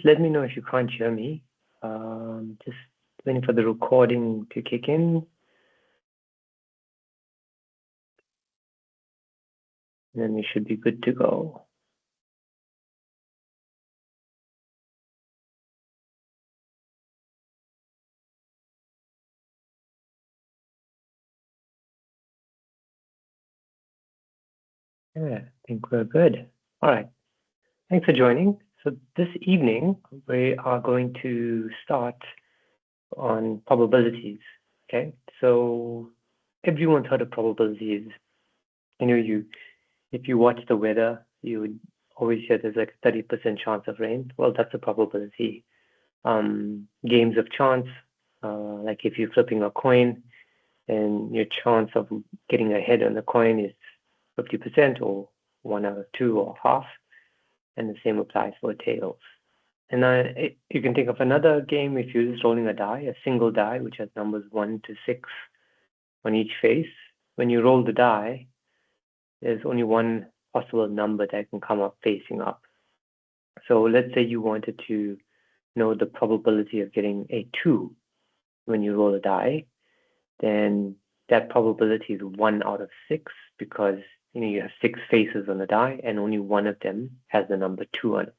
just let me know if you can't hear me. Just waiting for the recording to kick in. And then we should be good to go. Yeah, I think we're good. All right. Thanks for joining. So this evening, we are going to start on probabilities. Okay. So everyone's heard of probabilities. If you watch the weather, you would always hear there's like a 30% chance of rain. Well, that's a probability. Games of chance, like if you're flipping a coin, and your chance of getting a head on the coin is 50% or 1 out of 2 or half, and the same applies for tails. And you can think of another game if you're just rolling a die, a single die, which has numbers 1 to 6 on each face. When you roll the die, there's only one possible number that can come up facing up. So let's say you wanted to know the probability of getting a 2 when you roll a die, then that probability is 1 out of 6 because you have 6 faces on the die and only one of them has the number 2 on it.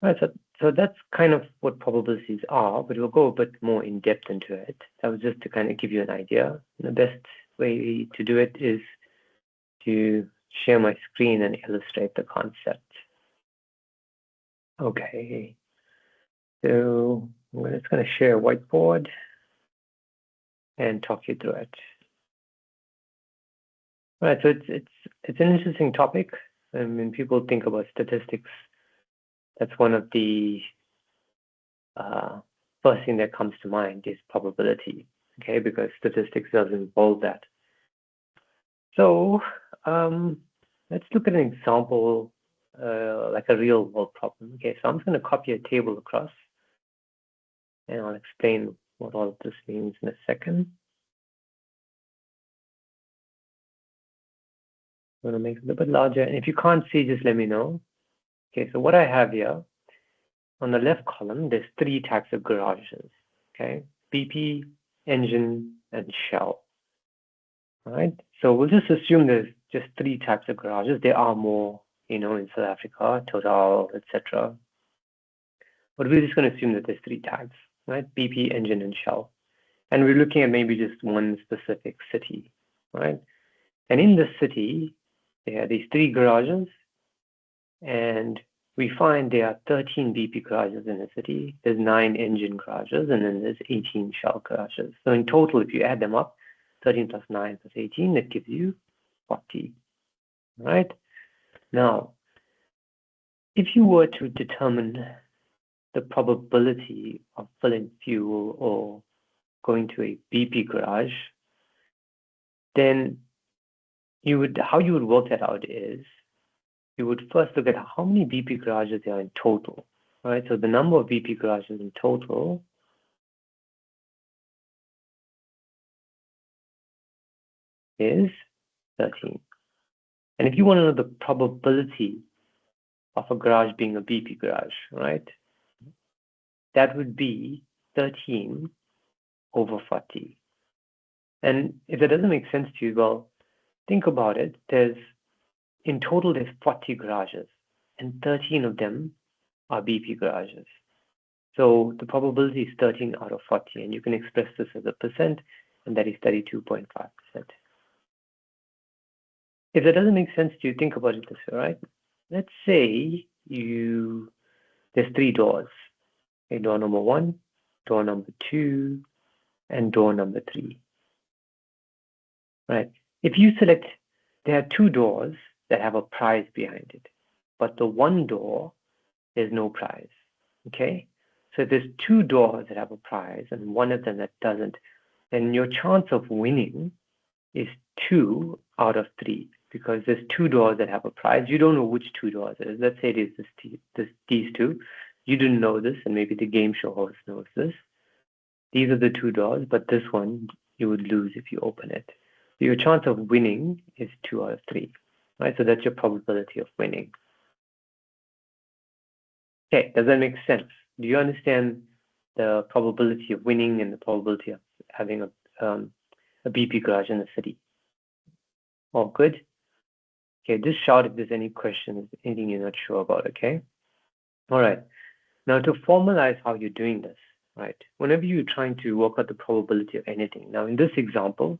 All right, so that's kind of what probabilities are, but we'll go a bit more in depth into it. That was just to kind of give you an idea. And the best way to do it is to share my screen and illustrate the concept. Okay, so I'm just going to share a whiteboard and talk you through it. All right, so it's an interesting topic. I mean, people think about statistics. That's one of the first thing that comes to mind is probability, okay? Because statistics doesn't involve that. So let's look at an example, like a real world problem. Okay, so I'm just going to copy a table across, and I'll explain what all of this means in a second. I'm going to make it a little bit larger. And if you can't see, just let me know. Okay, so what I have here, on the left column, there's 3 types of garages, okay? BP, engine, and shell. All right, so we'll just assume there's just 3 types of garages. There are more, in South Africa, Total, etc. But we're just going to assume that there's 3 types, right? BP, engine, and shell. And we're looking at maybe just one specific city, right? And in this city, there are these 3 garages, and we find there are 13 BP garages in the city. There's 9 engine garages, and then there's 18 shell garages. So in total, if you add them up, 13 plus 9 plus 18, that gives you 40, right? Now, if you were to determine the probability of filling fuel or going to a BP garage, then how you would work that out is you would first look at how many BP garages there are in total, right? So the number of BP garages in total is 13. And if you want to know the probability of a garage being a BP garage, right? That would be 13 over 40. And if that doesn't make sense to you, well, think about it. In total, there's 40 garages, and 13 of them are BP garages. So the probability is 13 out of 40, and you can express this as a percent, and that is 32.5%. If that doesn't make sense to you, think about it this way, right? Let's say there's 3 doors. Okay, door number 1, door number 2, and door number 3. Right? If you select, there are 2 doors that have a prize behind it, but the one door, there's no prize. Okay? So if there's 2 doors that have a prize and one of them that doesn't, then your chance of winning is 2 out of 3 because there's 2 doors that have a prize. You don't know which 2 doors it is. Let's say it is these 2. You didn't know this, and maybe the game show host knows this. These are the 2 doors, but this one you would lose if you open it. So your chance of winning is 2 out of 3, right? So that's your probability of winning. Okay, does that make sense? Do you understand the probability of winning and the probability of having a BP garage in the city? All good? Okay, just shout if there's any questions, anything you're not sure about, okay? All right. Now to formalize how you're doing this, right? Whenever you're trying to work out the probability of anything. Now in this example,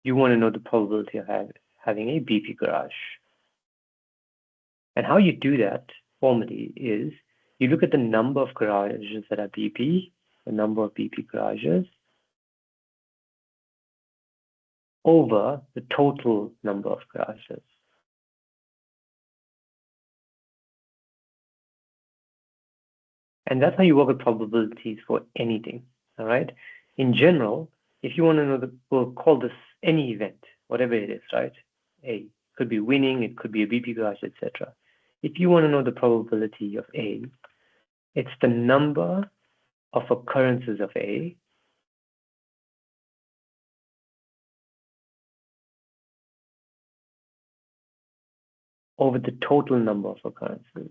you want to know the probability of having a BP garage. And how you do that formally is you look at the number of garages that are BP, the number of BP garages, over the total number of garages. And that's how you work with probabilities for anything, all right? In general, if you want to know we'll call this any event, whatever it is, right? A, could be winning, it could be a BP garage, etc. If you want to know the probability of A, it's the number of occurrences of A over the total number of occurrences.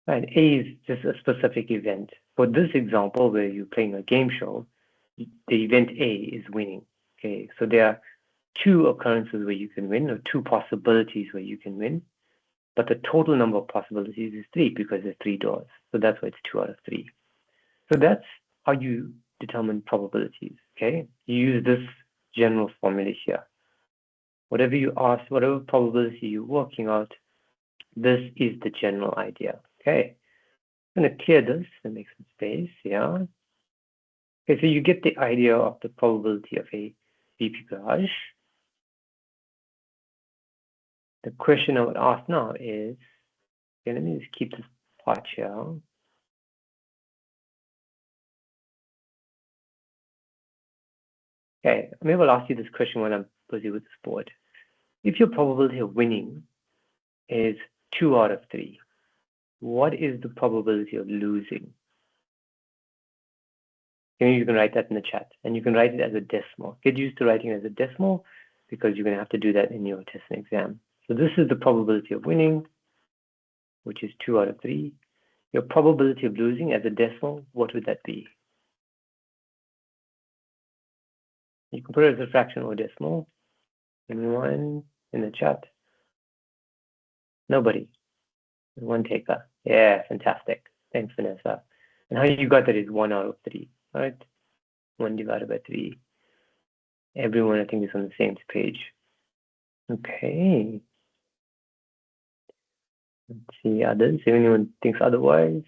Right, A is just a specific event. For this example, where you're playing a game show, the event A is winning. Okay, so there are two occurrences where you can win, or two possibilities where you can win, but the total number of possibilities is 3 because there's 3 doors. So that's why it's 2 out of 3. So that's how you determine probabilities. Okay, you use this general formula here. Whatever you ask, whatever probability you're working out, this is the general idea. Okay, I'm going to clear this and make some space. Yeah. Okay, so you get the idea of the probability of a BP garage. The question I would ask now is, okay, let me just keep this part here. Okay, maybe I'll ask you this question when I'm busy with this board. If your probability of winning is 2 out of 3, what is the probability of losing? You can write that in the chat, and you can write it as a decimal. Get used to writing it as a decimal because you're going to have to do that in your test and exam. So this is the probability of winning, which is 2 out of 3. Your probability of losing as a decimal, what would that be? You can put it as a fraction or decimal. Anyone in the chat? Nobody. One taker. Yeah, fantastic. Thanks, Vanessa. And how you got that is 1 out of 3, right? 1 divided by 3. Everyone, I think, is on the same page. Okay. Let's see others. If anyone thinks otherwise.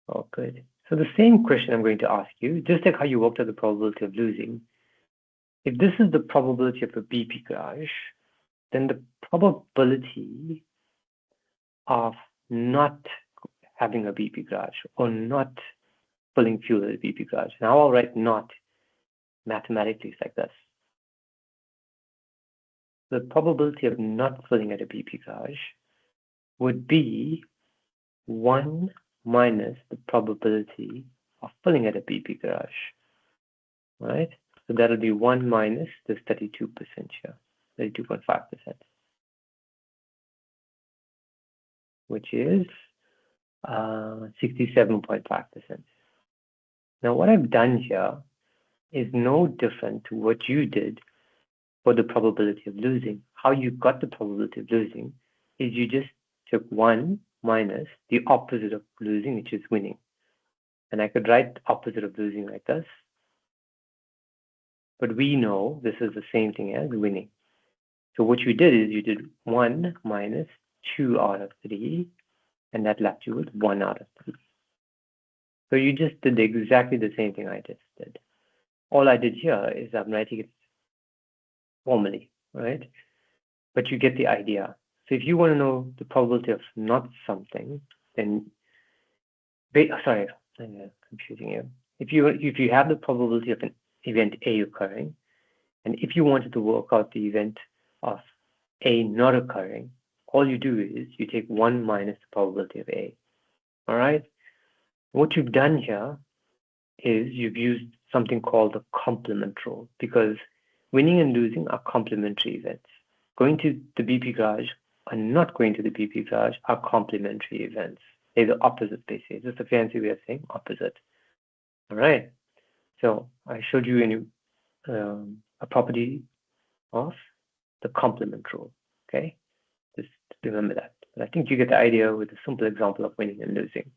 Oh, good. So the same question I'm going to ask you, just like how you worked out the probability of losing. If this is the probability of a BP garage, then the probability of not having a BP garage or not filling fuel at a BP garage. Now I'll write not mathematically, it's like this. The probability of not filling at a BP garage would be 1 minus the probability of filling at a BP garage, right? So that'll be 1 minus this 32% here, 32.5%, which is 67.5%. Now what I've done here is no different to what you did for the probability of losing. How you got the probability of losing is you just took 1 minus the opposite of losing, which is winning. And I could write the opposite of losing like this. But we know this is the same thing as winning. So what you did is you did 1 minus 2 out of 3, and that left you with 1 out of 3. So you just did exactly the same thing I just did. All I did here is I'm writing it formally, right? But you get the idea. So if you want to know the probability of not something, then sorry, I'm confusing you. If you have the probability of an event A occurring, and if you wanted to work out the event of A not occurring, all you do is you take 1 minus the probability of A. All right? What you've done here is you've used something called the complement rule, because winning and losing are complementary events. Going to the BP garage and not going to the BP garage are complementary events. They're the opposite, they say. Just a fancy way of saying opposite. All right. So I showed you a property of the complement rule. Okay. Just remember that. But I think you get the idea with a simple example of winning and losing.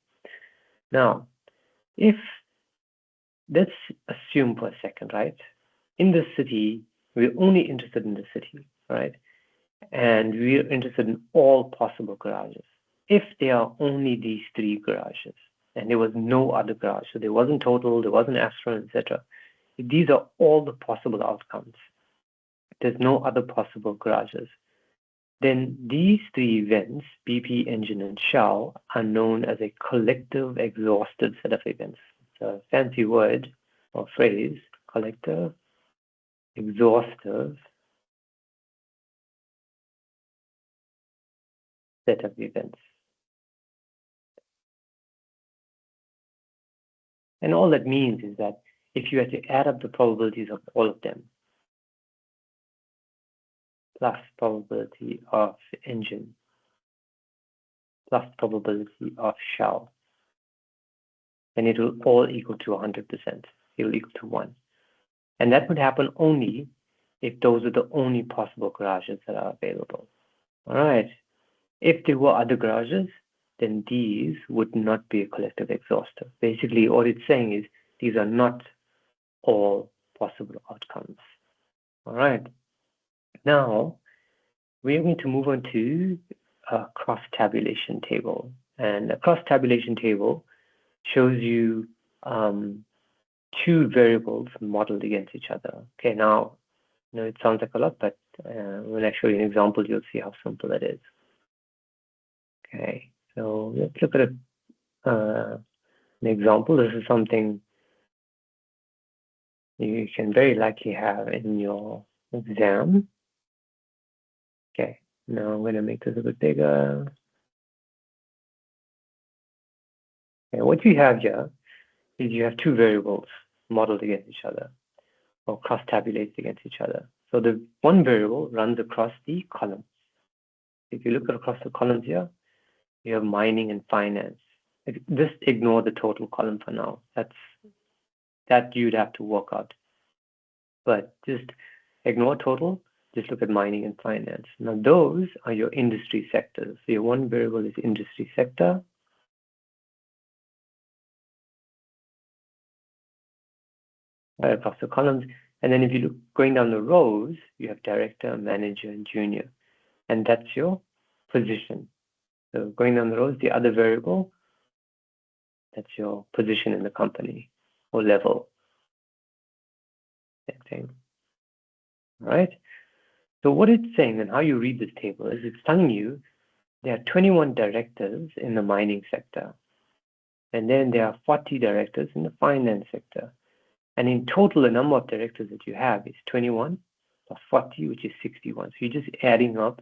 Now, let's assume for a second, right? In the city, we're only interested in the city, right? And we're interested in all possible garages. If there are only these 3 garages and there was no other garage, so there wasn't Total, there wasn't Astron, etc. These are all the possible outcomes. There's no other possible garages. Then these 3 events, BP, Engine, and Shell, are known as a collective exhausted set of events. It's a fancy word or phrase, collective exhaustive set of events. And all that means is that if you had to add up the probabilities of all of them, plus probability of Engine, plus probability of Shell, then it will all equal to 100%. It will equal to 1. And that would happen only if those are the only possible garages that are available. All right. If there were other garages, then these would not be a collective exhaustive. Basically, all it's saying is these are not all possible outcomes. All right. Now, we're going to move on to a cross-tabulation table. And a cross-tabulation table shows you 2 variables modeled against each other. Okay, now, it sounds like a lot, but when I show you an example, you'll see how simple it is. Okay, so let's look at an example. This is something you can very likely have in your exam. Okay, now I'm going to make this a bit bigger. Okay, what you have here is you have 2 variables modeled against each other or cross-tabulated against each other. So the one variable runs across the columns. If you look across the columns here, you have mining and finance. Just ignore the total column for now. That you'd have to work out. But just ignore total, just look at mining and finance. Now those are your industry sectors. So your one variable is industry sector. Right across the columns. And then if you look going down the rows, you have director, manager, and junior. And that's your position. So going down the rows, the other variable, that's your position in the company or level. Same thing. All right. So what it's saying and how you read this table is it's telling you there are 21 directors in the mining sector. And then there are 40 directors in the finance sector. And in total, the number of directors that you have is 21 plus 40, which is 61. So you're just adding up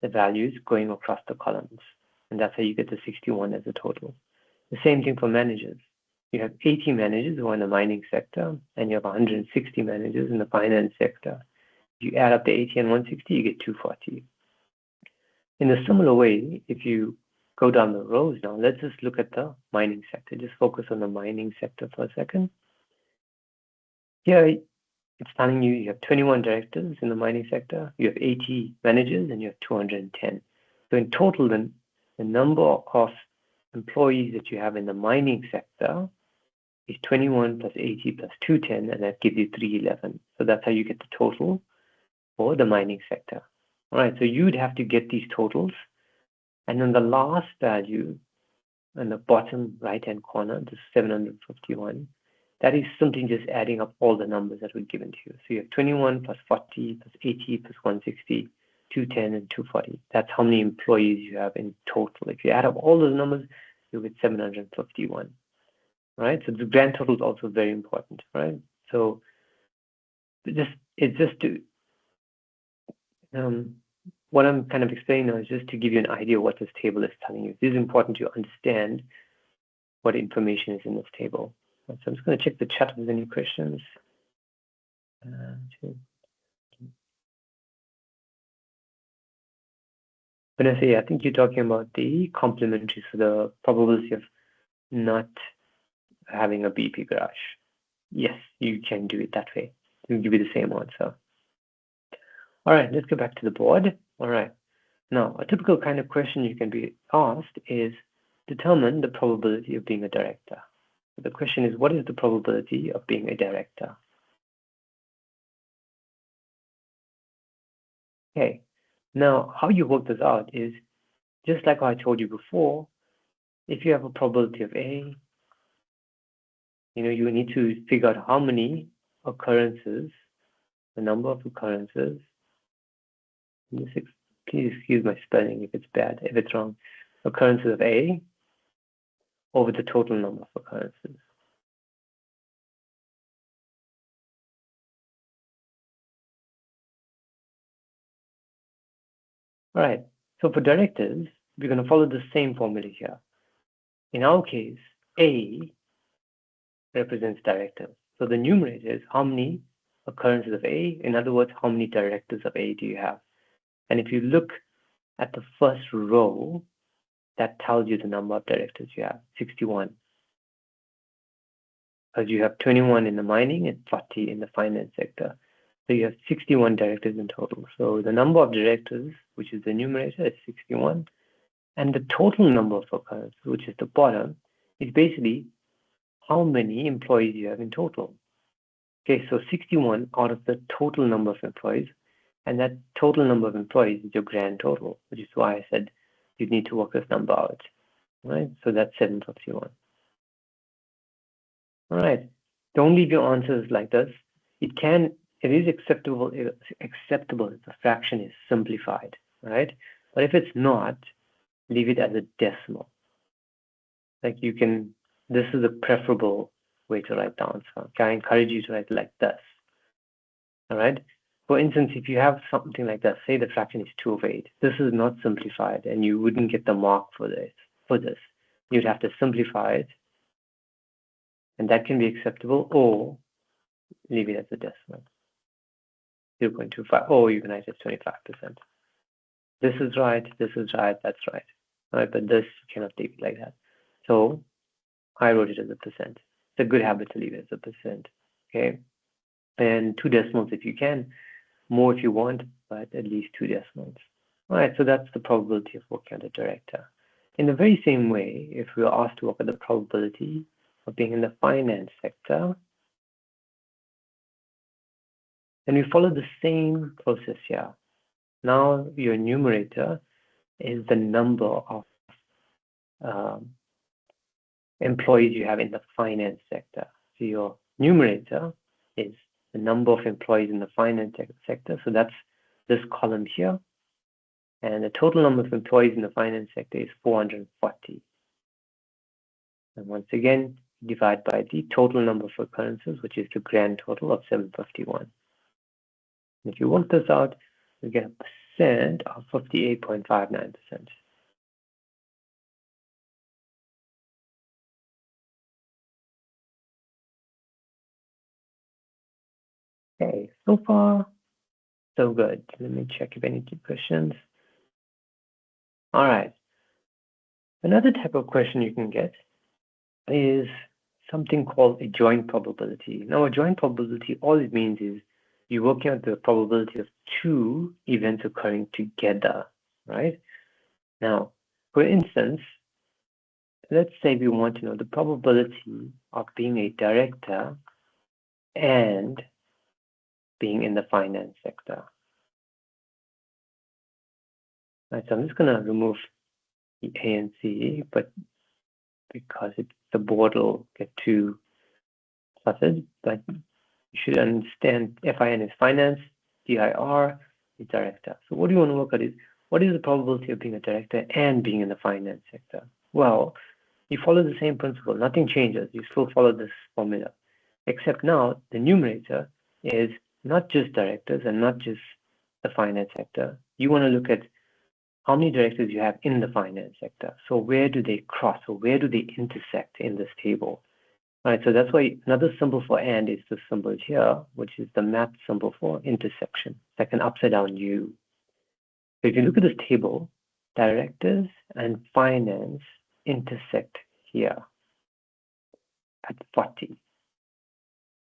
the values going across the columns. And that's how you get the 61 as a total. The same thing for managers. You have 80 managers who are in the mining sector, and you have 160 managers in the finance sector. If you add up the 80 and 160, you get 240. In a similar way, if you go down the rows now, let's just look at the mining sector. Just focus on the mining sector for a second. Here, it's telling you have 21 directors in the mining sector, you have 80 managers, and you have 210. So in total, then, the number of employees that you have in the mining sector is 21 plus 80 plus 210, and that gives you 311. So that's how you get the total for the mining sector. All right, so you'd have to get these totals. And then the last value in the bottom right-hand corner, the 751, that is simply just adding up all the numbers that were given to you. So you have 21 plus 40 plus 80 plus 160, 210, and 240. That's how many employees you have in total. If you add up all those numbers, you'll get 751. Right? So the grand total is also very important, right? So it's just to what I'm kind of explaining now is just to give you an idea of what this table is telling you. It is important to understand what information is in this table. So I'm just going to check the chat if there's any questions. Vanessa, yeah, I think you're talking about the complementary, so the probability of not having a BP garage. Yes, you can do it that way. It'll give you the same answer. All right, let's go back to the board. All right. Now, a typical kind of question you can be asked is determine the probability of being a director. So the question is, what is the probability of being a director? Okay. Now, how you work this out is just like I told you before. If you have a probability of A, you need to figure out how many occurrences, the number of occurrences. Please excuse my spelling if it's bad, if it's wrong. Occurrences of A over the total number of occurrences. All right. So for directors, we're going to follow the same formula here. In our case, A represents directors. So the numerator is how many occurrences of A. In other words, how many directors of A do you have? And if you look at the first row, that tells you the number of directors you have, 61. Because you have 21 in the mining and 40 in the finance sector. So you have 61 directors in total. So the number of directors, which is the numerator, is 61. And the total number of occurrences, which is the bottom, is basically how many employees you have in total. Okay, so 61 out of the total number of employees, and that total number of employees is your grand total, which is why I said you need to work this number out, right? So that's 751. All right, don't leave your answers like this. It is acceptable if the fraction is simplified, right? But if it's not, leave it as a decimal. Like this is a preferable way to write the answer. Okay, I encourage you to write like this. All right. For instance, if you have something like that, say the fraction is 2 over 8. This is not simplified, and you wouldn't get the mark for this. You'd have to simplify it, and that can be acceptable, or leave it as a decimal. 0.25, or you can write it as 25%. This is right, that's right. All right, but this you cannot leave it like that. So I wrote it as a percent. It's a good habit to leave it as a percent. Okay. And 2 decimals if you can, more if you want, but at least 2 decimals. All right, so that's the probability of working as a director. In the very same way, if we were asked to work at the probability of being in the finance sector, then we follow the same process here. Now your numerator is the number of employees you have in the finance sector. So your numerator is the number of employees in the finance sector. So that's this column here. And the total number of employees in the finance sector is 440. And once again, divide by the total number of occurrences, which is the grand total of 751. And if you work this out, you get a percent of 58.59%. Okay, so far, so good. Let me check if any questions. All right. Another type of question you can get is something called a joint probability. Now, a joint probability, all it means is you're working out the probability of 2 events occurring together, right? Now, for instance, let's say we want to know the probability of being a director and being in the finance sector. Right, so I'm just going to remove the A and C, but because the board will get too cluttered, but you should understand FIN is finance, DIR is director. So what do you want to look at is, what is the probability of being a director and being in the finance sector? Well, you follow the same principle. Nothing changes. You still follow this formula, except now the numerator is not just directors and not just the finance sector. You want to look at how many directors you have in the finance sector. So where do they cross, or where do they intersect in this table? All right, so that's why another symbol for and is the symbol here, which is the math symbol for intersection. It's like an upside down U. So if you look at this table, directors and finance intersect here at 40.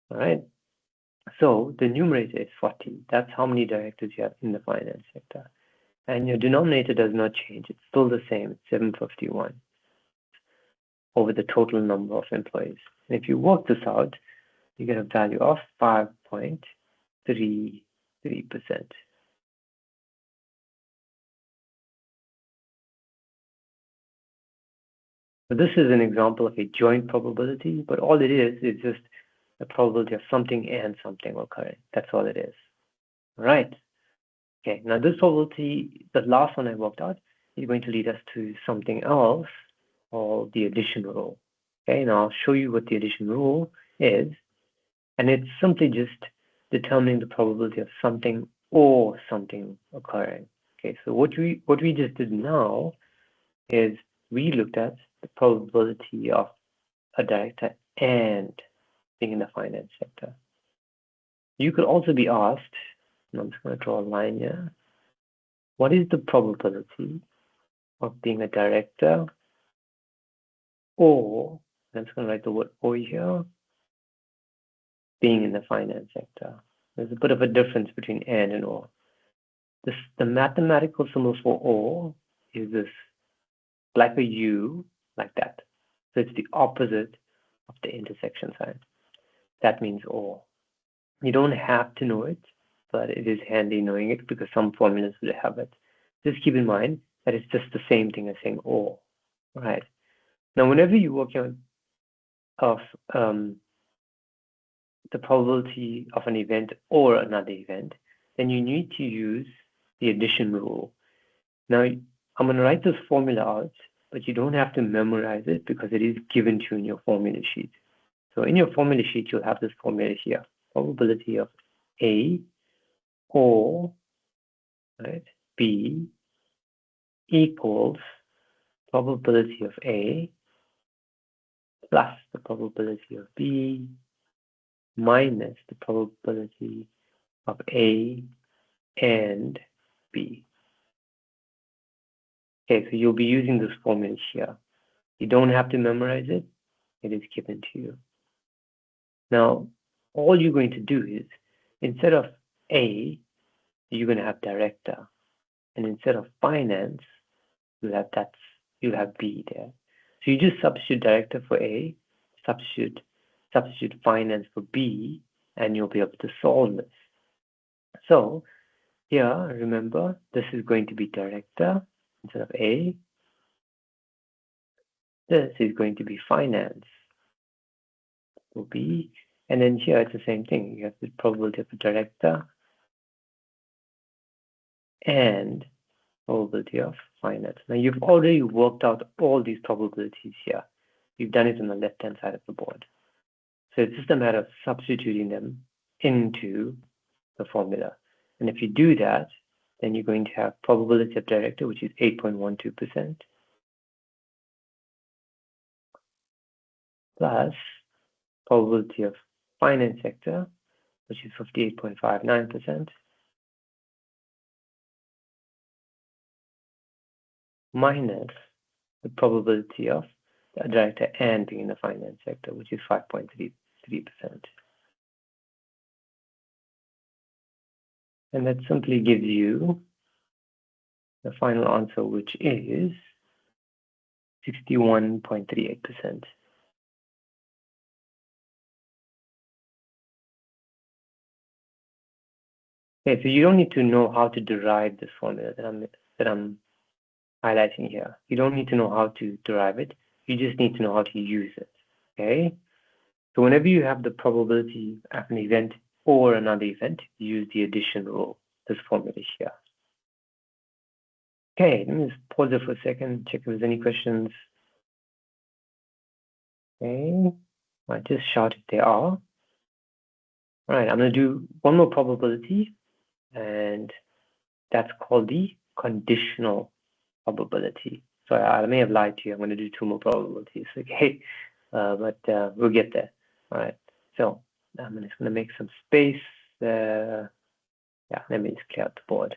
All right. So the numerator is 40. That's how many directors you have in the finance sector. And your denominator does not change. It's still the same. It's 751 over the total number of employees. And if you work this out, you get a value of 5.33%. So this is an example of a joint probability, but all it is just the probability of something and something occurring. That's all it is. All right. Okay, now this probability, the last one I worked out, is going to lead us to something else called the addition rule. Okay, now I'll show you what the addition rule is, and it's simply just determining the probability of something or something occurring. Okay, so what we just did now is we looked at the probability of a director and being in the finance sector. You could also be asked, and I'm just going to draw a line here, what is the probability of being a director or, I'm just going to write the word or here, being in the finance sector. There's a bit of a difference between and or. The mathematical symbol for or is this, like a U, like that. So it's the opposite of the intersection sign. That means or. You don't have to know it, but it is handy knowing it because some formulas will have it. Just keep in mind that it's just the same thing as saying or. Right. Now, whenever you work out of the probability of an event or another event, then you need to use the addition rule. Now, I'm going to write this formula out, but you don't have to memorize it because it is given to you in your formula sheet. So in your formula sheet, you'll have this formula here, probability of A or right, B equals probability of A plus the probability of B minus the probability of A and B. Okay, so you'll be using this formula here. You don't have to memorize it. It is given to you. Now, all you're going to do is, instead of A, you're going to have director. And instead of finance, you'll have B there. So you just substitute director for A, substitute finance for B, and you'll be able to solve this. So here, remember, this is going to be director instead of A. This is going to be finance for B. And then here, it's the same thing. You have the probability of a director and probability of finance. Now, you've already worked out all these probabilities here. You've done it on the left-hand side of the board. So it's just a matter of substituting them into the formula. And if you do that, then you're going to have probability of director, which is 8.12%, plus probability of finance sector, which is 58.59%, minus the probability of the director and being in the finance sector, which is 5.33%. And that simply gives you the final answer, which is 61.38%. Okay, so you don't need to know how to derive this formula that I'm highlighting here. You don't need to know how to derive it. You just need to know how to use it. Okay. So whenever you have the probability of an event or another event, use the addition rule. This formula here. Okay, let me just pause it for a second, check if there's any questions. Okay, I just shout if there are. All right, I'm going to do one more probability, and that's called the conditional probability. So I may have lied to you. I'm going to do two more probabilities. Okay, but we'll get there. All right, so I'm just going to make some space. Yeah, let me just clear out the board.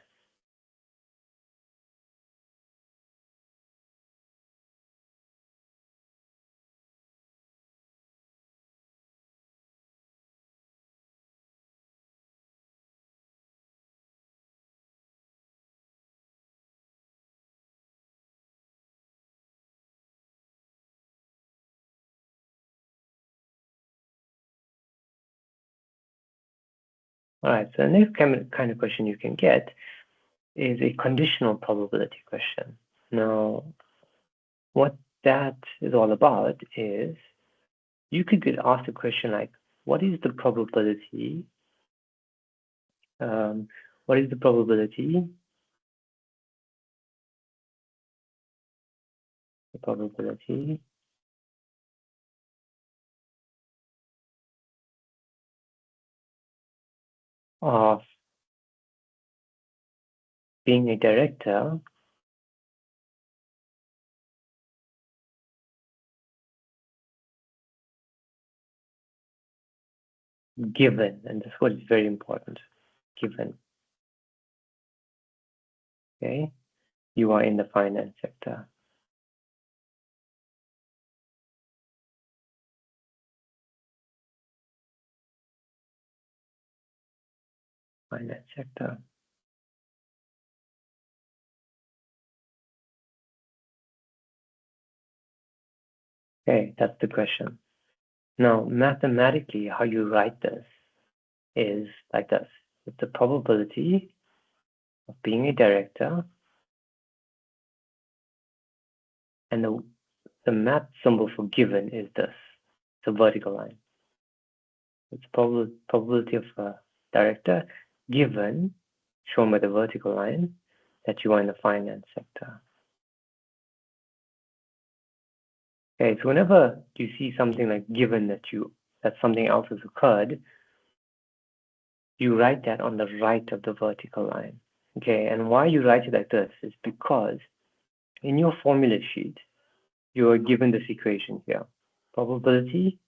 All right, so the next kind of question you can get is a conditional probability question. Now, what that is all about is you could get asked a question like, what is the probability? What is the probability? The probability of being a director given, and this word is very important, given, okay, you are in the finance sector. Finance sector. Okay, that's the question. Now, mathematically, how you write this is like this. It's the probability of being a director, and the math symbol for given is this. It's a vertical line. It's probability of a director given, shown by the vertical line, that you are in the finance sector. Okay, so whenever you see something like given that something else has occurred, you write that on the right of the vertical line. Okay, and why you write it like this is because in your formula sheet, you are given this equation here. Probability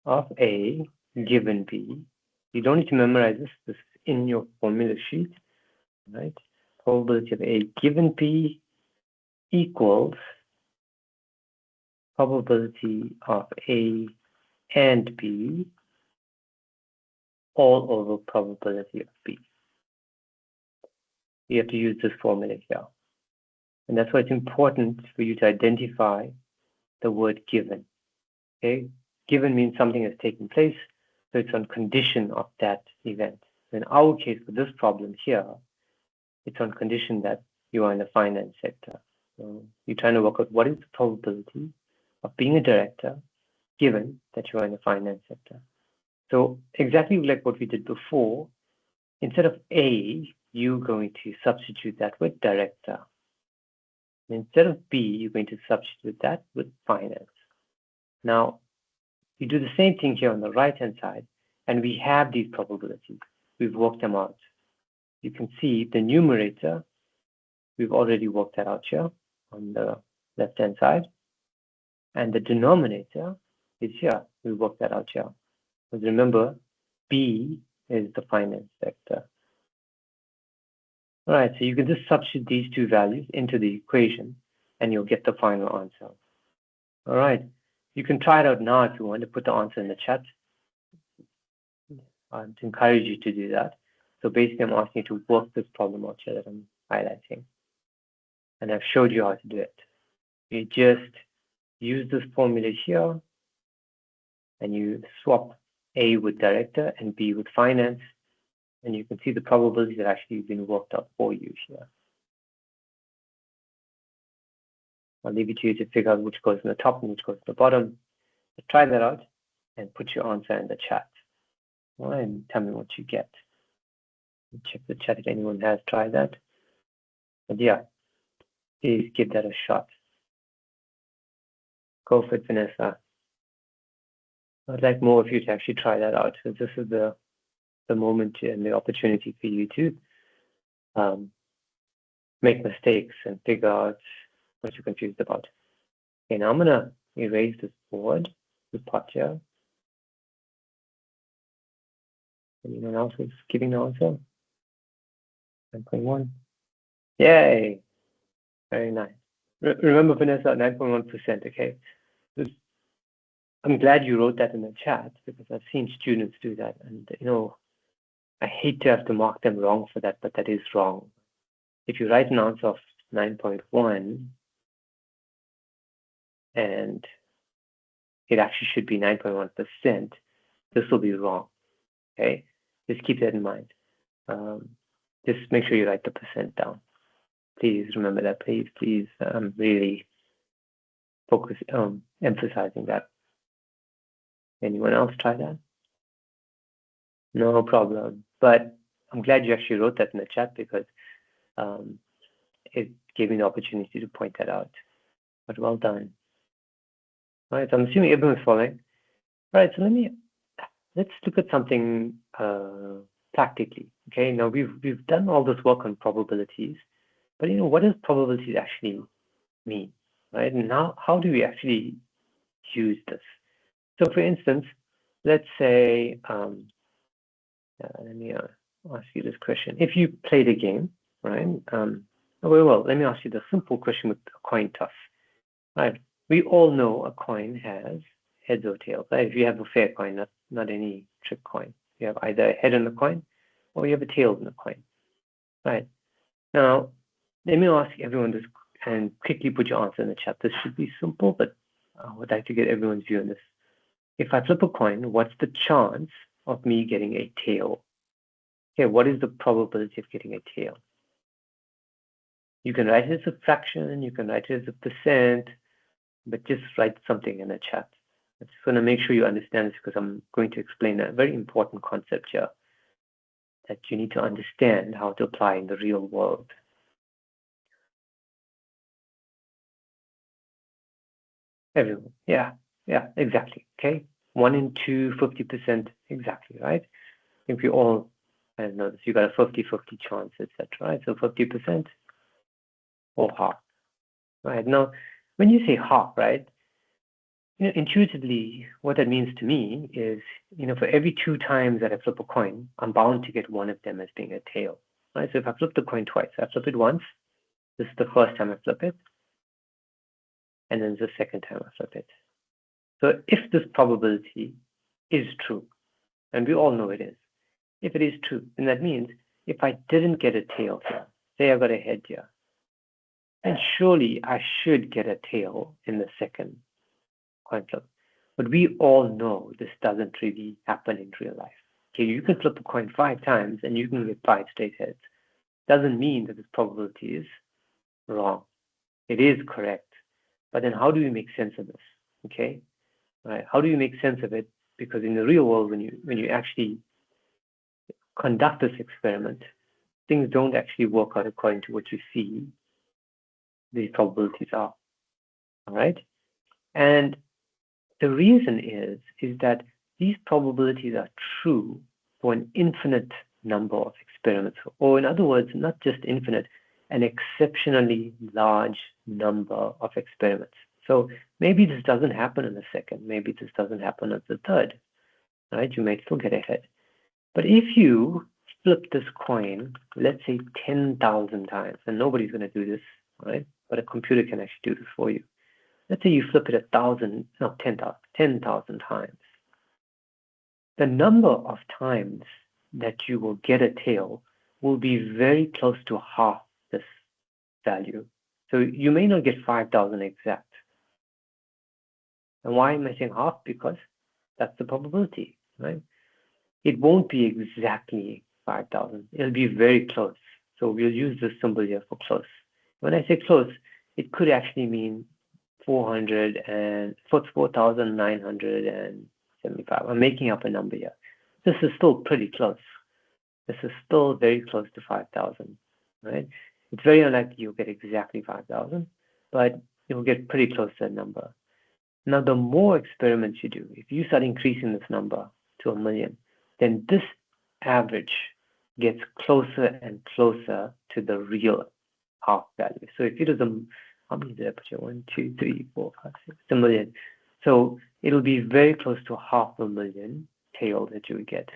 of A given B. You don't need to memorize this. This is in your formula sheet, right? Probability of A given B equals probability of A and B all over probability of B. You have to use this formula here. And that's why it's important for you to identify the word given. Okay? Given means something has taken place, so it's on condition of that event. In our case, for this problem here, it's on condition that you are in the finance sector. So you're trying to work out what is the probability of being a director given that you are in the finance sector. So exactly like what we did before, instead of A, you're going to substitute that with director. And instead of B, you're going to substitute that with finance. Now, you do the same thing here on the right-hand side, and we have these probabilities. We've worked them out. You can see the numerator, we've already worked that out here on the left-hand side. And the denominator is here. We worked that out here. But remember, B is the finance sector. All right, so you can just substitute these two values into the equation, and you'll get the final answer. All right, you can try it out now if you want to put the answer in the chat. I'd encourage you to do that. So basically, I'm asking you to work this problem out here that I'm highlighting. And I've showed you how to do it. You just use this formula here, and you swap A with director and B with finance, and you can see the probabilities that actually have been worked out for you here. I'll leave it to you to figure out which goes in the top and which goes in the bottom. So try that out and put your answer in the chat. All right, and tell me what you get. Check the chat if anyone has tried that. But yeah, please give that a shot. Go for it, Vanessa. I'd like more of you to actually try that out. So this is the moment and the opportunity for you to make mistakes and figure out what you're confused about. Okay, now I'm going to erase this board Good part here. Anyone else who's giving the answer? 9.1. Yay! Very nice. Remember, Vanessa, 9.1%, okay? I'm glad you wrote that in the chat because I've seen students do that. And, I hate to have to mark them wrong for that, but that is wrong. If you write an answer of 9.1 and it actually should be 9.1%, this will be wrong, okay? Just keep that in mind. Just make sure you write the percent down. Please remember that, please, really focus on emphasizing that. Anyone else try that? No problem. But I'm glad you actually wrote that in the chat because it gave me the opportunity to point that out. But well done. All right, so I'm assuming everyone's following. All right, so let's look at something practically. Okay, now we've done all this work on probabilities, but what does probabilities actually mean, right? And how do we actually use this? So for instance, let's say, let me ask you this question. If you played a game, right? Well, let me ask you the simple question with a coin toss, right? We all know a coin has heads or tails, right? If you have a fair coin, not any trick coin, you have either a head on the coin or you have a tail in the coin, right? Now, let me ask everyone this and quickly put your answer in the chat. This should be simple, but I would like to get everyone's view on this. If I flip a coin, what's the chance of me getting a tail? Okay, what is the probability of getting a tail? You can write it as a fraction, you can write it as a percent, but just write something in the chat. I just want to make sure you understand this because I'm going to explain a very important concept here that you need to understand how to apply in the real world. Everyone, yeah, exactly, okay? 1 in 2, 50%, exactly, right? I think we all know this. You got a 50-50 chance, etc., right? So 50% or half, right? Now, when you say half, right, intuitively, what that means to me is, for every 2 times that I flip a coin, I'm bound to get one of them as being a tail, right? So if I flip the coin twice, I flip it once, this is the first time I flip it, and then the second time I flip it. So if this probability is true, and we all know it is, if it is true, then that means if I didn't get a tail here, say I got a head here, then surely I should get a tail in the second coin flip. But we all know this doesn't really happen in real life. Okay, you can flip a coin 5 times and you can get 5 straight heads. Doesn't mean that this probability is wrong. It is correct. But then how do we make sense of this? Okay, right? How do you make sense of it? Because in the real world, when you actually conduct this experiment, things don't actually work out according to what you see these probabilities are. All right, and the reason is that these probabilities are true for an infinite number of experiments, or in other words, not just infinite, an exceptionally large number of experiments. So maybe this doesn't happen in the second, maybe this doesn't happen at the third, right? You might still get ahead. But if you flip this coin, let's say 10,000 times, and nobody's going to do this, right? But a computer can actually do this for you. Let's say you flip it 10,000 times. The number of times that you will get a tail will be very close to half this value. So you may not get 5,000 exact. And why am I saying half? Because that's the probability, right? It won't be exactly 5,000. It'll be very close. So we'll use this symbol here for close. When I say close, it could actually mean 4,975. I'm making up a number here. This is still pretty close. This is still very close to 5,000, right? It's very unlikely you'll get exactly 5,000, but you'll get pretty close to that number. Now, the more experiments you do, if you start increasing this number to 1 million, then this average gets closer and closer to the real half value. So if it is how many did I put here? 1, 2, 3, 4, 5, 6, 1 million. So it'll be very close to 500,000 tails that you would get.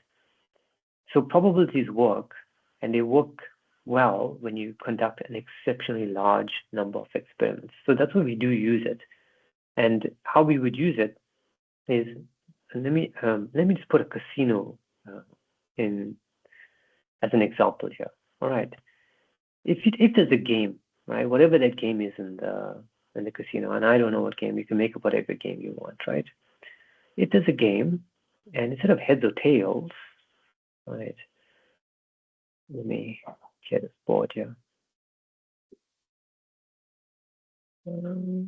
So probabilities work, and they work well when you conduct an exceptionally large number of experiments. So that's why we do use it. And how we would use it is, let me just put a casino in as an example here. All right. If there's a game, right, whatever that game is in the casino, and I don't know what game, you can make up whatever game you want, right? If there's a game, and instead of heads or tails, right? Let me get a board here. So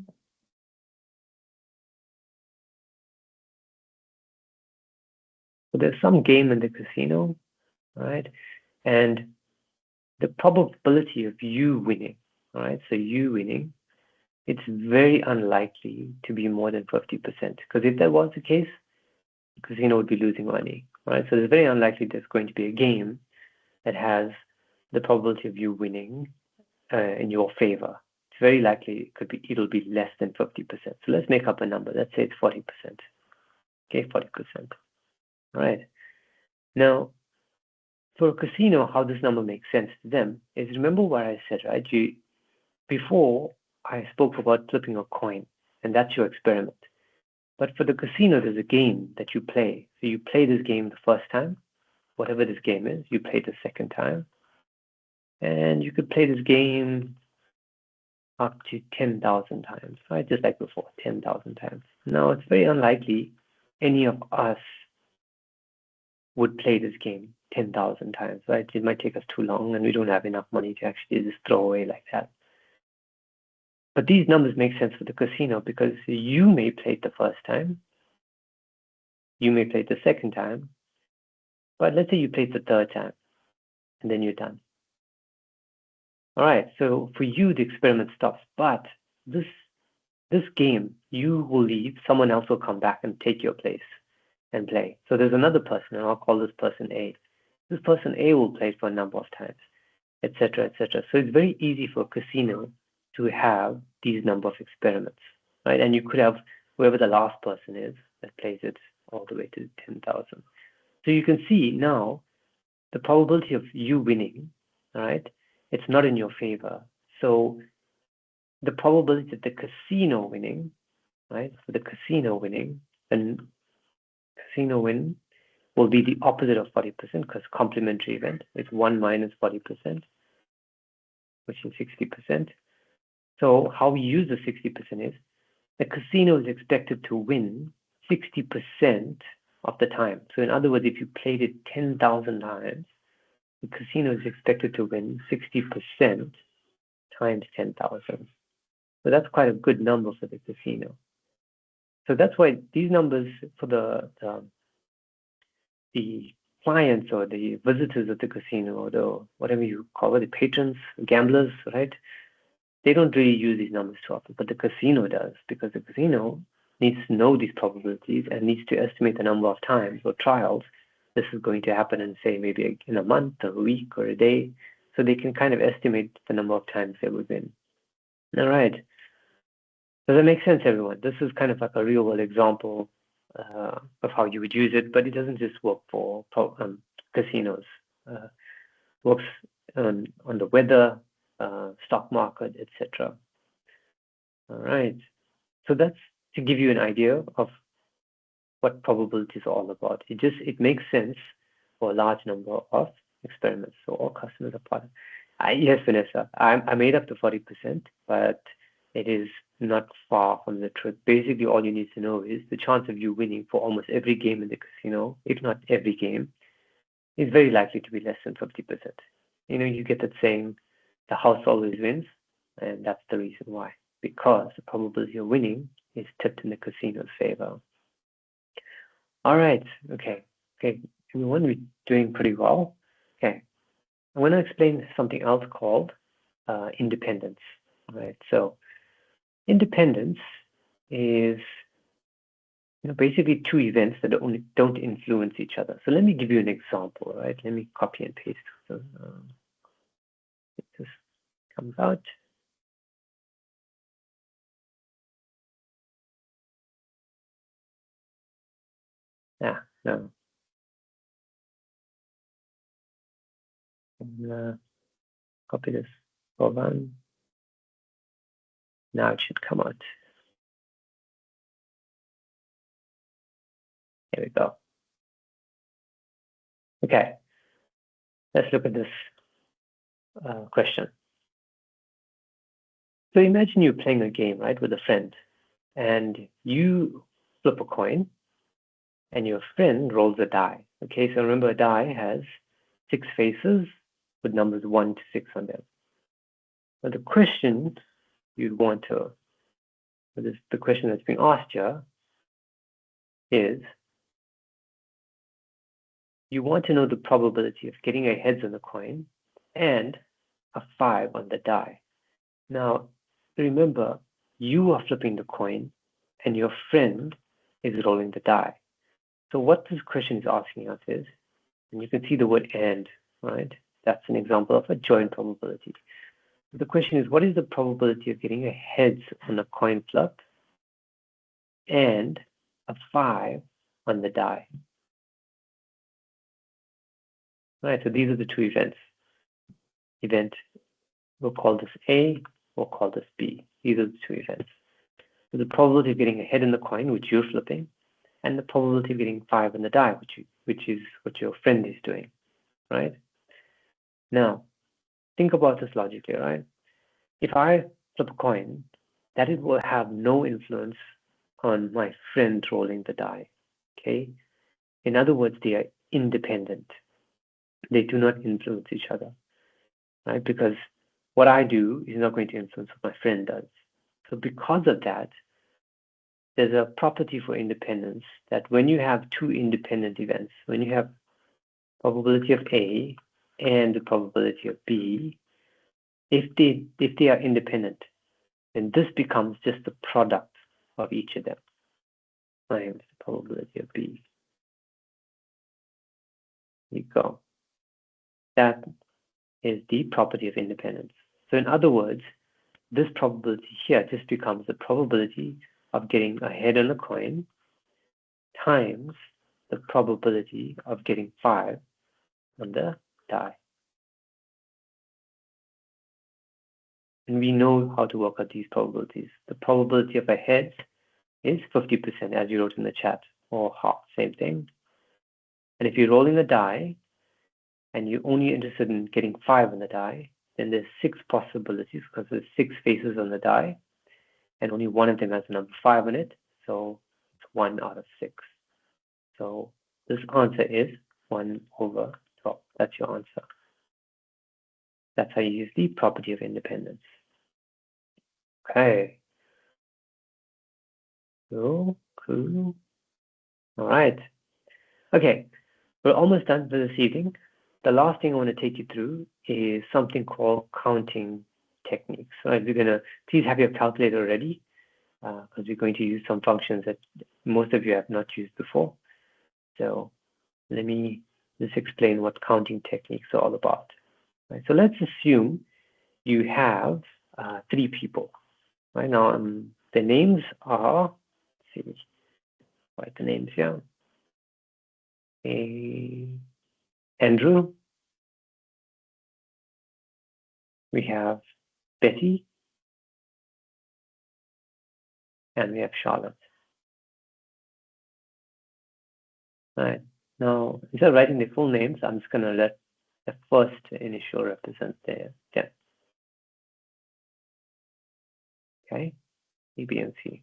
there's some game in the casino, right? And the probability of you winning, right? So you winning, it's very unlikely to be more than 50%. Because if that was the case, the casino would be losing money, right? So it's very unlikely there's going to be a game that has the probability of you winning in your favor. It's very likely it'll be less than 50%. So let's make up a number. Let's say it's 40%. Okay, 40%. All right. Now, for a casino, how this number makes sense to them is, remember what I said, right? Before I spoke about flipping a coin, and that's your experiment. But for the casino, there's a game that you play. So you play this game the first time, whatever this game is, you play it the second time. And you could play this game up to 10,000 times, right? Just like before, 10,000 times. Now, it's very unlikely any of us would play this game 10,000 times, right? It might take us too long, and we don't have enough money to actually just throw away like that. But these numbers make sense for the casino because you may play it the first time, you may play it the second time, but let's say you play it the third time, and then you're done. All right, so for you, the experiment stops, but this game, you will leave, someone else will come back and take your place and play. So there's another person, and I'll call this person A. This person A will play it for a number of times, etc., etc. So it's very easy for a casino to have these number of experiments, right? And you could have whoever the last person is that plays it all the way to 10,000. So you can see now the probability of you winning, all right? It's not in your favor. So the probability that the casino winning, right? For the casino winning, and casino win will be the opposite of 40% because complementary event is 1 minus 40%, which is 60%. So how we use the 60% is the casino is expected to win 60% of the time. So in other words, if you played it 10,000 times, the casino is expected to win 60% times 10,000. So that's quite a good number for the casino. So that's why these numbers for the clients or the visitors of the casino, or the whatever you call it, the patrons, gamblers, right? They don't really use these numbers too often, but the casino does, because the casino needs to know these probabilities and needs to estimate the number of times or trials this is going to happen in, say, maybe in a month or a week or a day. So they can kind of estimate the number of times they would win. All right. Does that make sense, everyone? This is kind of like a real world example of how you would use it, but it doesn't just work for casinos. Works on the weather, stock market, etc. All right. So that's to give you an idea of what probability is all about. It makes sense for a large number of experiments. So all customers are part of. Yes, Vanessa, I made up the 40%, but it is not far from the truth. Basically, all you need to know is the chance of you winning for almost every game in the casino, if not every game, is very likely to be less than 50%. You get that saying, the house always wins, and that's the reason why, because the probability of winning is tipped in the casino's favor. All right, okay, everyone, we're doing pretty well. Okay, I'm going to explain something else called independence. Right, so independence is basically two events that don't influence each other. So let me give you an example. Right, let me copy and paste. So, this comes out. No. And, copy this. Hold on. Now it should come out. There we go. Okay. Let's look at this question. So imagine you're playing a game, right, with a friend, and you flip a coin, and your friend rolls a die. Okay, so remember, a die has 6 faces with numbers 1 to 6 on them. Now the question you'd want to, the question that's being asked here is, you want to know the probability of getting a heads on the coin and a 5 on the die. Now, remember, you are flipping the coin and your friend is rolling the die. So what this question is asking us is, and you can see the word and, right? That's an example of a joint probability. The question is, what is the probability of getting a heads on a coin flip and a 5 on the die? Right, so these are the two events. Event, we'll call this A, we'll call this B. These are the two events. So the probability of getting a head in the coin, which you're flipping, and the probability of getting 5 on the die, which is what your friend is doing, right? Now, think about this logically, right? If I flip a coin, that it will have no influence on my friend rolling the die, okay? In other words, they are independent. They do not influence each other, right? Because what I do is not going to influence what my friend does. So because of that, there's a property for independence that when you have two independent events, when you have probability of A and the probability of B, if they are independent, then this becomes just the product of each of them times the probability of B. There you go. That is the property of independence. So in other words, this probability here just becomes the probability of getting a head on a coin times the probability of getting 5 on the die. And we know how to work out these probabilities. The probability of a head is 50%, as you wrote in the chat, or half, same thing. And if you're rolling a die and you're only interested in getting 5 on the die, then there's 6 possibilities because there's 6 faces on the die, and only one of them has the number 5 on it, so it's 1 out of 6. So this answer is 1/12. That's your answer. That's how you use the property of independence. Okay. Cool. All right. Okay, we're almost done for this evening. The last thing I want to take you through is something called counting techniques. So we're going to, please have your calculator ready because we're going to use some functions that most of you have not used before. So let me just explain what counting techniques are all about. Right, so let's assume you have 3 people. Right now, the names are, let's see, write the names here. Andrew. We have Betty. And we have Charlotte. All right. Now, instead of writing the full names, I'm just going to let the first initial represent the 10. Okay, A, B, and C.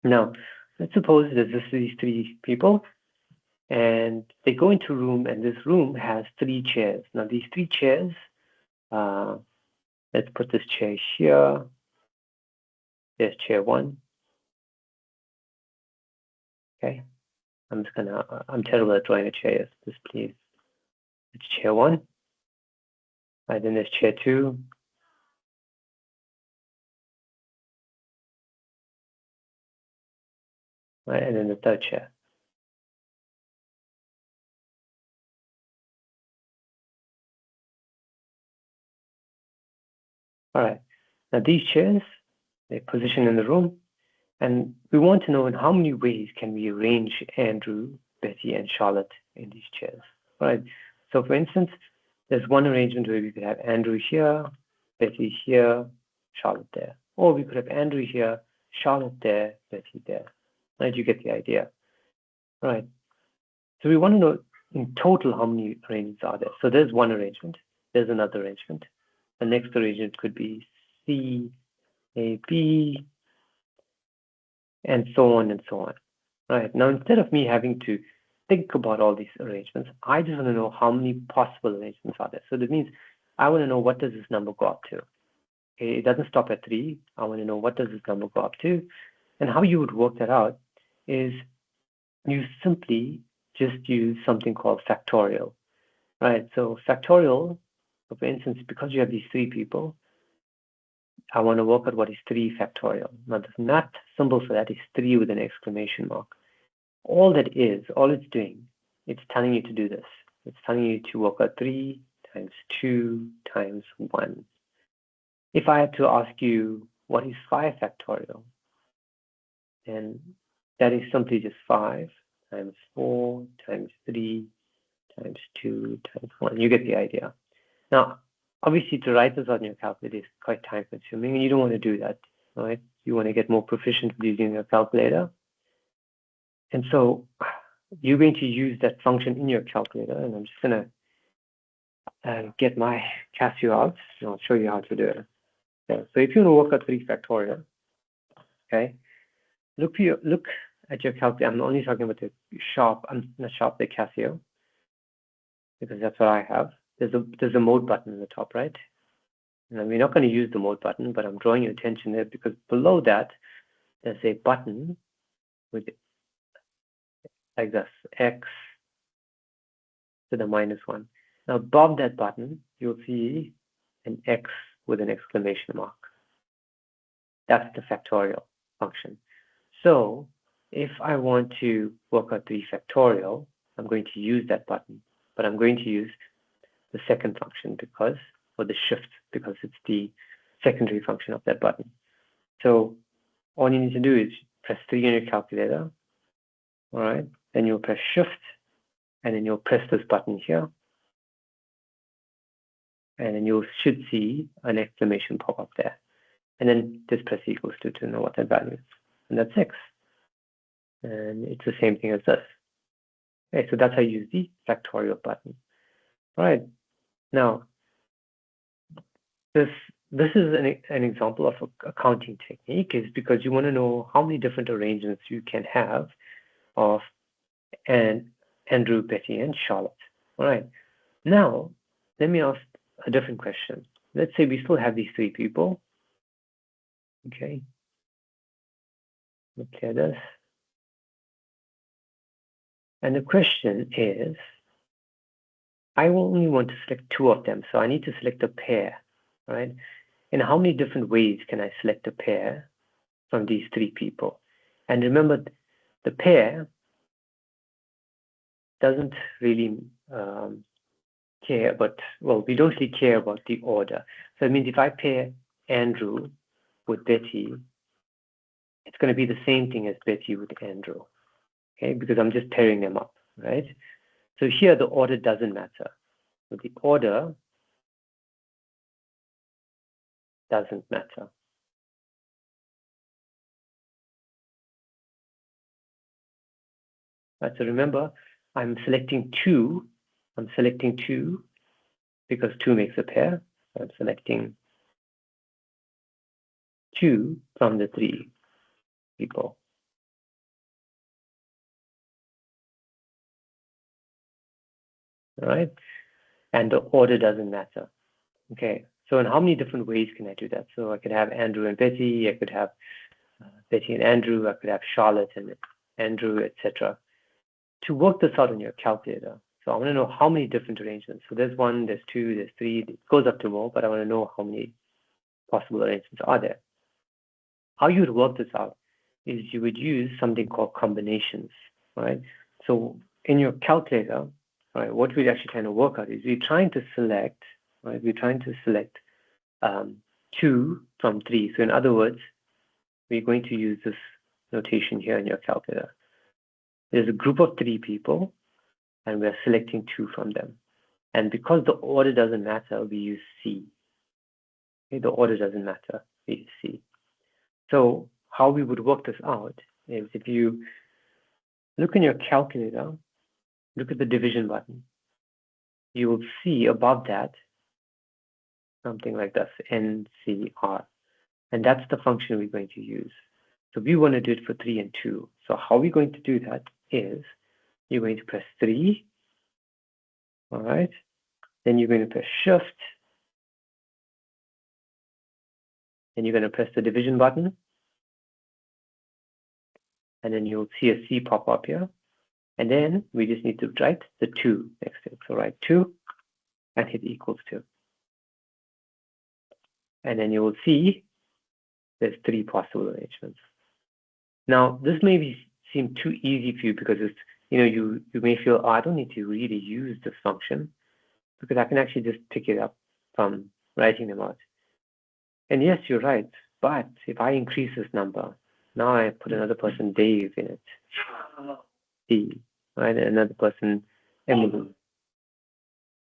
Now, let's suppose there's just these 3 people, and they go into a room, and this room has 3 chairs. Now, these 3 chairs, let's put this chair here. There's chair 1. Okay, I'm terrible at drawing a chair. Just please. It's chair 1. Right, then there's chair 2. Right, and then the third chair. All right, now these chairs, they're positioned in the room, and we want to know in how many ways can we arrange Andrew Betty and Charlotte in these chairs. All right. So for instance, there's one arrangement where we could have Andrew here, Betty here, Charlotte there. Or we could have Andrew here, Charlotte there, Betty there. Right? You get the idea. All right. So we want to know in total how many arrangements are there. So there's one arrangement. There's another arrangement. The next arrangement could be C, A, B, and so on and so on. Right. Now, instead of me having to think about all these arrangements, I just want to know how many possible arrangements are there. So that means I want to know what does this number go up to. Okay, it doesn't stop at 3. I want to know what does this number go up to. And how you would work that out is you simply just use something called factorial. Right. So factorial, for instance, because you have these 3 people, I want to work out what is 3 factorial. Now, the math symbol for that is 3 with an exclamation mark. All it's doing, it's telling you to do this. It's telling you to work out 3 times 2 times 1. If I had to ask you, what is 5 factorial? Then that is simply just 5 times 4 times 3 times 2 times 1. You get the idea. Now, obviously, to write this on your calculator is quite time consuming, and you don't want to do that, right? You want to get more proficient with using your calculator. And so you're going to use that function in your calculator, and I'm just going to get my Casio out, and I'll show you how to do it. Okay. So if you want to work out 3 factorial, okay, look at your calculator. I'm only talking about the Sharp, not Sharp, the Casio, because that's what I have. There's a mode button on the top, right? And we're not going to use the mode button, but I'm drawing your attention there because below that, there's a button with like this, X to the -1. Now, above that button, you'll see an X with an exclamation mark. That's the factorial function. So if I want to work out 3 factorial, I'm going to use that button, but I'm going to use the second function or the shift, because it's the secondary function of that button. So all you need to do is press 3 on your calculator, all right? Then you'll press shift, and then you'll press this button here, and then you should see an exclamation pop up there. And then just press equals to know what that value is. And that's X. And it's the same thing as this. Okay, so that's how you use the factorial button. All right. Now, this is an example of a counting technique, is because you want to know how many different arrangements you can have of Andrew, Betty, and Charlotte. All right. Now, let me ask a different question. Let's say we still have these 3 people. Okay. Let me clear this. And the question is, I only want to select 2 of them, so I need to select a pair, right? And how many different ways can I select a pair from these 3 people? And remember, the pair doesn't really care, but, well, we don't really care about the order. So it means if I pair Andrew with Betty, it's going to be the same thing as Betty with Andrew, okay? Because I'm just pairing them up, right? So here, the order doesn't matter. So the order doesn't matter. Right, so remember, I'm selecting 2. I'm selecting 2 because 2 makes a pair. So I'm selecting 2 from the 3 people. All right, and the order doesn't matter. Okay, so in how many different ways can I do that? So I could have Andrew and Betty. I could have Betty and Andrew. I could have Charlotte and Andrew, etc. To work this out on your calculator, so I want to know how many different arrangements. So there's 1, there's 2, there's 3. It goes up to more, but I want to know how many possible arrangements are there. How you would work this out is you would use something called combinations, right? So in your calculator, right, what we're actually trying to work out is we're trying to select, right? We're trying to select 2 from 3. So in other words, we're going to use this notation here in your calculator. there's a group of 3 people, and we're selecting 2 from them. And because the order doesn't matter, we use C. Okay, the order doesn't matter, we use C. So how we would work this out is if you look in your calculator, look at the division button, you will see above that something like this, NCR. And that's the function we're going to use. So we want to do it for 3 and 2. So how we're going to do that is you're going to press 3, all right? Then you're going to press Shift, and you're going to press the division button, and then you'll see a C pop up here. And then we just need to write the 2 next to it. So write 2 and hit equals 2. And then you will see there's 3 possible arrangements. Now, this may seem too easy for you because it's, you may feel, oh, I don't need to really use this function because I can actually just pick it up from writing them out. And yes, you're right. But if I increase this number, now I put another person, Dave, in it. D, right? And another person, Emily,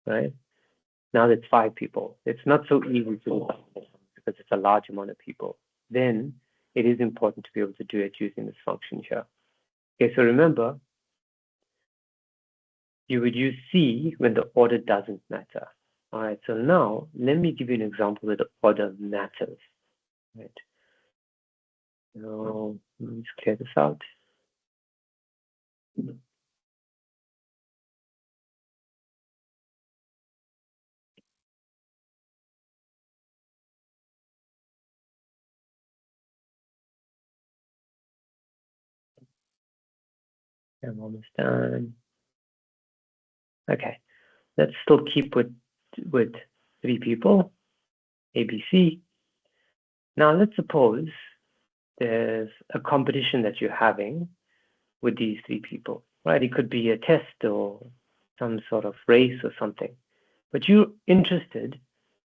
right? Now that's 5 people. It's not so easy to do because it's a large amount of people. Then it is important to be able to do it using this function here. Okay, so remember, you would use C when the order doesn't matter. All right, so now let me give you an example where the order matters. Right. Now, let me just clear this out. I'm almost done. Okay, let's still keep with 3 people, A, B, C. Now let's suppose there's a competition that you're having with these 3 people, right? It could be a test or some sort of race or something, but you're interested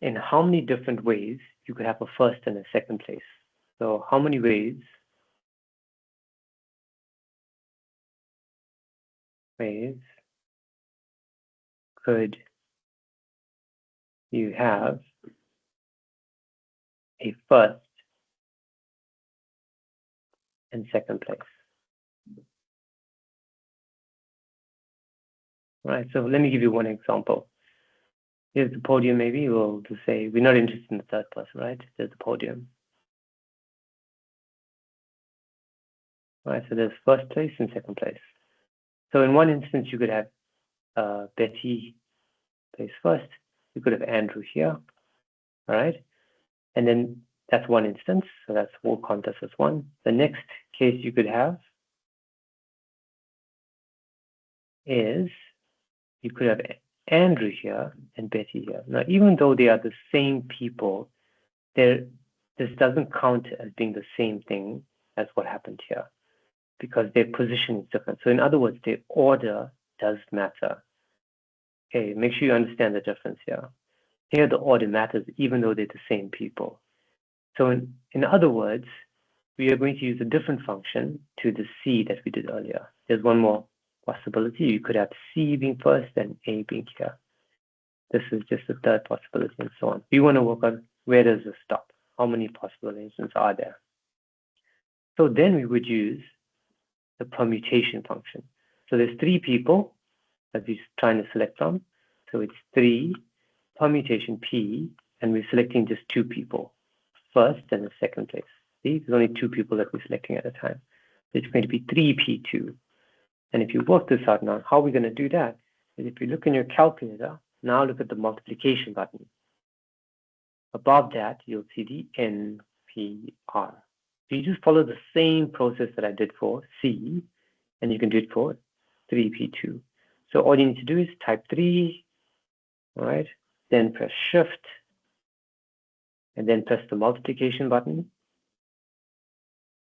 in how many different ways you could have a first and a second place. So how many ways could you have a first and second place? Right, so let me give you one example. Here's the podium, maybe we'll just say we're not interested in the third person, right? There's the podium. Right, so there's first place and second place. So in one instance, you could have Betty place first. You could have Andrew here, all right? And then that's one instance, so that's whole contest as one. The next case you could have is you could have Andrew here and Betty here. Now, even though they are the same people, this doesn't count as being the same thing as what happened here because their position is different. So in other words, their order does matter. Okay, make sure you understand the difference here. Here, the order matters even though they're the same people. So in other words, we are going to use a different function to the C that we did earlier. There's one more possibility. You could have C being first and A being here. This is just the third possibility and so on. We want to work on where does this stop? How many possible arrangements are there? So then we would use the permutation function. So there's 3 people that we're trying to select from. So it's 3 permutation P, and we're selecting just 2 people, first and the second place. See, there's only 2 people that we're selecting at a time. It's going to be 3P2. And if you work this out now, how we're going to do that is if you look in your calculator, now look at the multiplication button. Above that, you'll see the NPR. So you just follow the same process that I did for C, and you can do it for 3P2. So all you need to do is type 3, all right? Then press Shift, and then press the multiplication button.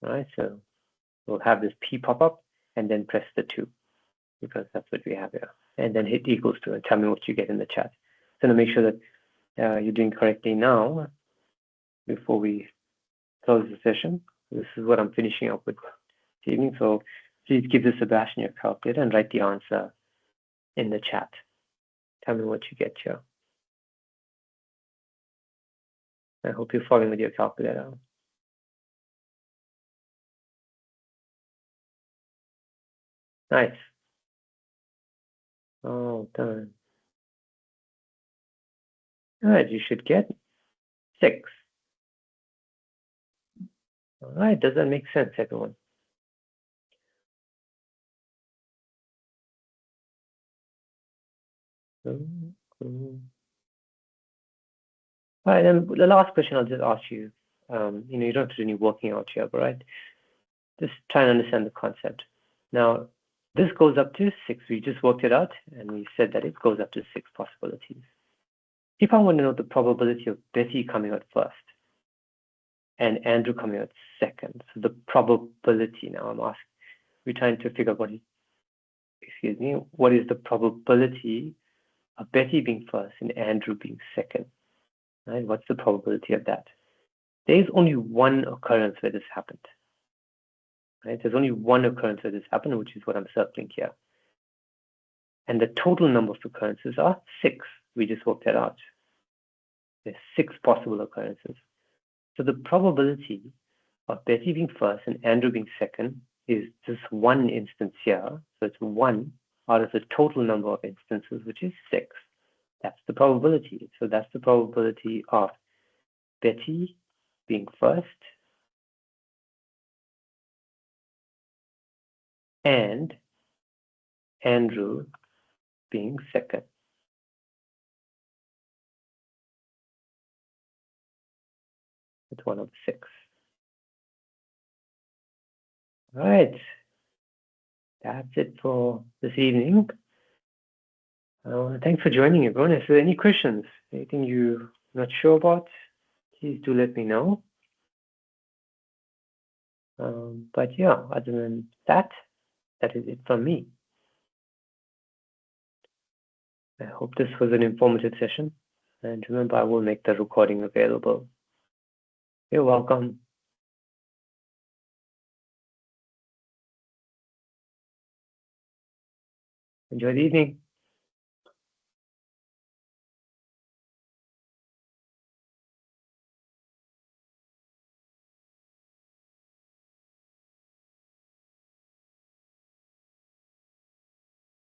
All right, so we'll have this P pop up, and then press the 2, because that's what we have here. And then hit equals to, and tell me what you get in the chat. So to make sure that you're doing correctly now, before we close the session, this is what I'm finishing up with this evening. So please give the Sebastian your calculator and write the answer in the chat. Tell me what you get here. I hope you're following with your calculator. Nice. Oh, done. All right, you should get 6. All right, does that make sense, everyone? All right, then the last question I'll just ask you. You don't have to do any working out here, but right? Just try and understand the concept. Now, this goes up to 6. We just worked it out, and we said that it goes up to 6 possibilities. If I want to know the probability of Betty coming out first and Andrew coming out second, so the probability now we're trying to figure out what is the probability of Betty being first and Andrew being second, right? What's the probability of that? There's only one occurrence where this happened, right? There's only one occurrence where this happened, which is what I'm circling here. And the total number of occurrences are 6. We just worked that out. There's 6 possible occurrences. So the probability of Betty being first and Andrew being second is just one instance here. So it's 1 out of the total number of instances, which is 6. That's the probability. So that's the probability of Betty being first and Andrew being second. It's 1 over 6. All right. That's it for this evening. Thanks for joining, everyone. If there are any questions, anything you're not sure about, please do let me know. But yeah, other than that, that is it from me. I hope this was an informative session. And remember, I will make the recording available. You're welcome. Enjoy the evening.